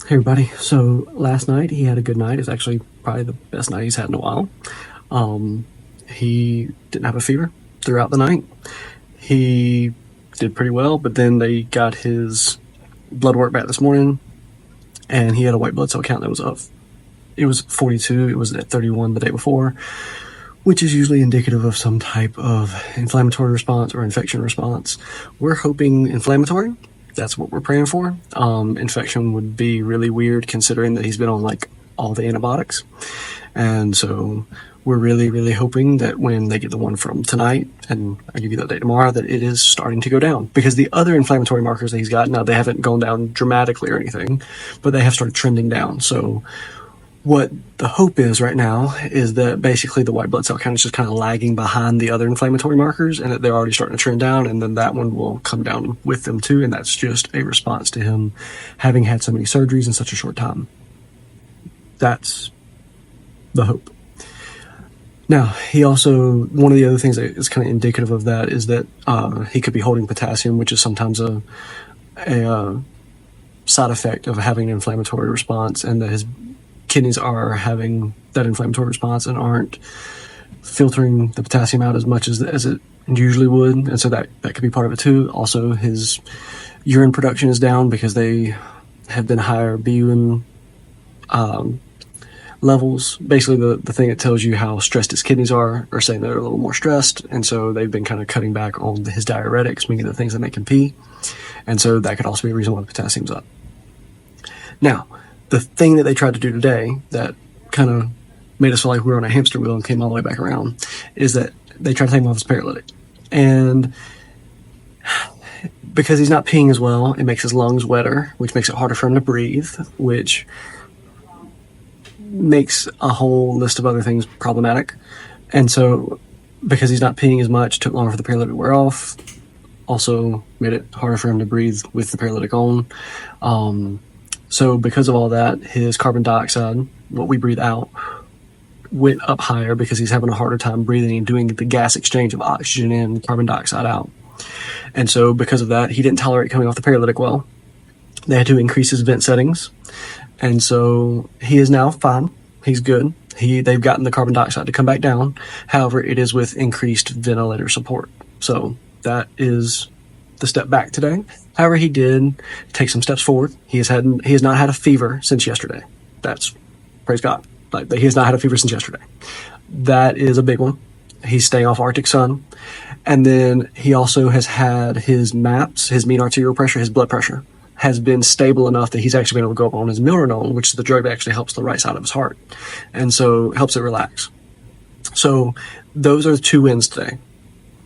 Hey everybody. So last night he had a good night. It's actually probably the best night he's had in a while. He didn't have a fever throughout the night. He did pretty well, but then they got his blood work back this morning, and he had a white blood cell count that was up. It was 42. It was at 31 the day before, which is usually indicative of some type of inflammatory response or infection response. We're hoping inflammatory. That's what we're praying for. Infection would be really weird considering that he's been on like all the antibiotics. And so we're really, really hoping that when they get the one from tonight, and I'll give you that date tomorrow, that it is starting to go down. Because the other inflammatory markers that he's got, now they haven't gone down dramatically or anything, but they have started trending down. So what the hope is right now is that basically the white blood cell count is just kind of lagging behind the other inflammatory markers, and that they're already starting to trend down, and then that one will come down with them too. And that's just a response to him having had so many surgeries in such a short time. That's the hope. Now, he also, one of the other things that is kind of indicative of that is that he could be holding potassium, which is sometimes a side effect of having an inflammatory response, and that his kidneys are having that inflammatory response and aren't filtering the potassium out as much as it usually would. And so that could be part of it too. Also, his urine production is down because they have been higher BUN levels. Basically, the thing that tells you how stressed his kidneys are saying they're a little more stressed. And so they've been kind of cutting back on his diuretics, meaning the things that make him pee. And so that could also be a reason why the potassium's up. Now, the thing that they tried to do today that kind of made us feel like we were on a hamster wheel and came all the way back around is that they tried to take him off his paralytic. And because he's not peeing as well, it makes his lungs wetter, which makes it harder for him to breathe, which makes a whole list of other things problematic. And so because he's not peeing as much, took longer for the paralytic to wear off, also made it harder for him to breathe with the paralytic on. So because of all that, his carbon dioxide, what we breathe out, went up higher because he's having a harder time breathing and doing the gas exchange of oxygen in and carbon dioxide out. And so because of that, he didn't tolerate coming off the paralytic well. They had to increase his vent settings. And so he is now fine. He's good. They've gotten the carbon dioxide to come back down. However, it is with increased ventilator support. So that is the step back today. However, he did take some steps forward. He has not had a fever since yesterday. That's, praise God. Like, he has not had a fever since yesterday. That is a big one. He's staying off Arctic sun. And then he also has had his MAPS, his mean arterial pressure, his blood pressure, has been stable enough that he's actually been able to go up on his milrinone, which is the drug that actually helps the right side of his heart. And so helps it relax. So those are 2 wins today.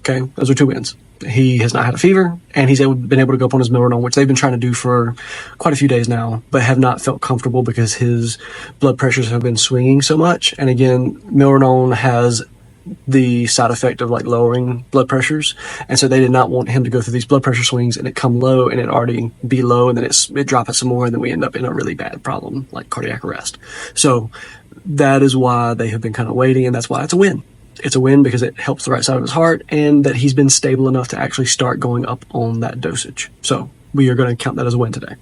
Okay? Those are 2 wins. He has not had a fever, and he's been able to go up on his milrinone, which they've been trying to do for quite a few days now, but have not felt comfortable because his blood pressures have been swinging so much. And again, milrinone has the side effect of like lowering blood pressures, and so they did not want him to go through these blood pressure swings and it come low and it already be low, and then it drop it some more, and then we end up in a really bad problem like cardiac arrest. So that is why they have been kind of waiting, and that's why it's a win. It's a win because it helps the right side of his heart, and that he's been stable enough to actually start going up on that dosage. So we are going to count that as a win today.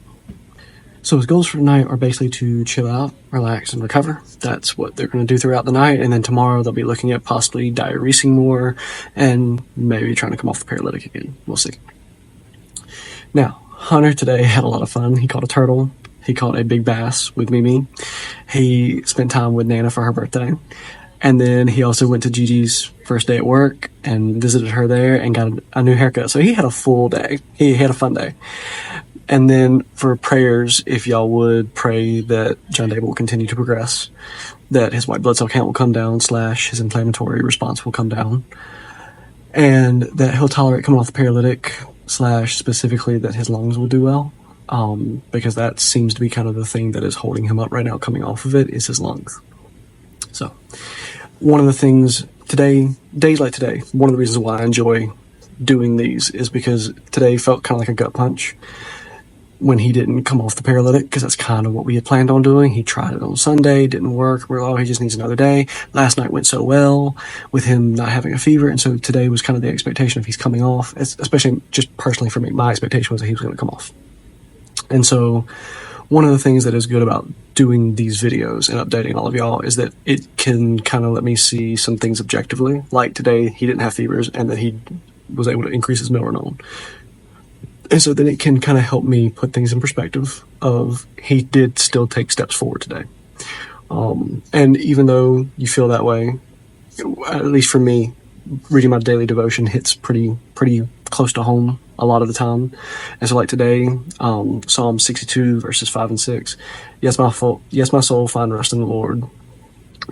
So his goals for tonight are basically to chill out, relax, and recover. That's what they're going to do throughout the night. And then tomorrow they'll be looking at possibly diuresing more and maybe trying to come off the paralytic again. We'll see. Now, Hunter today had a lot of fun. He caught a turtle. He caught a big bass with Mimi. He spent time with Nana for her birthday. And then he also went to Gigi's first day at work and visited her there and got a new haircut. So he had a full day. He had a fun day. And then for prayers, if y'all would pray that Jon David will continue to progress, that his white blood cell count will come down / his inflammatory response will come down, and that he'll tolerate coming off the paralytic / specifically that his lungs will do well, because that seems to be kind of the thing that is holding him up right now coming off of it is his lungs. So one of the things today, days like today, one of the reasons why I enjoy doing these is because today felt kind of like a gut punch when he didn't come off the paralytic, because that's kind of what we had planned on doing. He tried it on Sunday, didn't work. We're he just needs another day. Last night went so well with him not having a fever, and so today was kind of the expectation of he's coming off, especially just personally for me. My expectation was that he was going to come off. And so one of the things that is good about doing these videos and updating all of y'all is that it can kind of let me see some things objectively. Like today, he didn't have fevers, and that he was able to increase his milrinone. And so then it can kind of help me put things in perspective of he did still take steps forward today. And even though you feel that way, at least for me, reading my daily devotion hits pretty close to home a lot of the time. And so like today, Psalm 62 verses 5 and 6, yes my soul find rest in the Lord,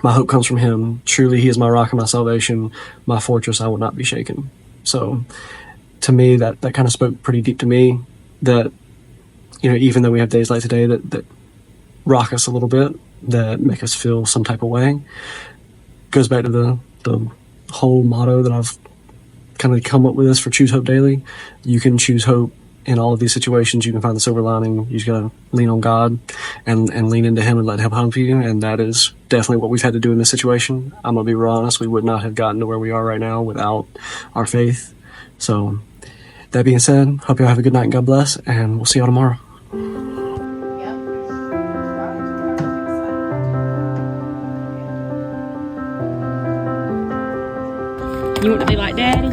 my hope comes from him, truly he is my rock and my salvation, my fortress, I will not be shaken. So to me, that kind of spoke pretty deep to me, that, you know, even though we have days like today that rock us a little bit, that make us feel some type of way, goes back to the whole motto that I've kind of come up with this for Choose Hope Daily. You can choose hope in all of these situations. You can find the silver lining. You just gotta lean on God and lean into him and let him help you. And that is definitely what we've had to do in this situation. I'm gonna be real honest, we would not have gotten to where we are right now without our faith. So that being said, hope y'all have a good night and God bless, and we'll see y'all tomorrow. You want to be like Daddy?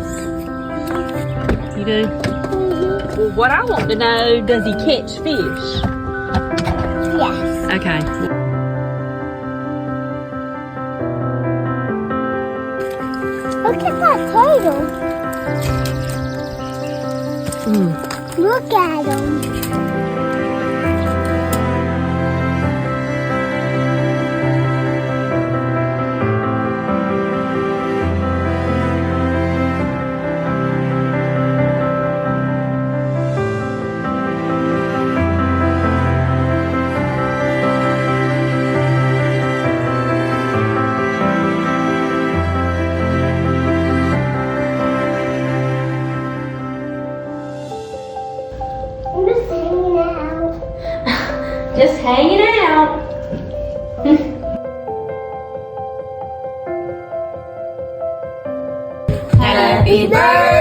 You do? Mm-hmm. Well, what I want to know, does he catch fish? Yes. Okay. Look at that turtle. Look at him. Just hanging out. Happy birthday.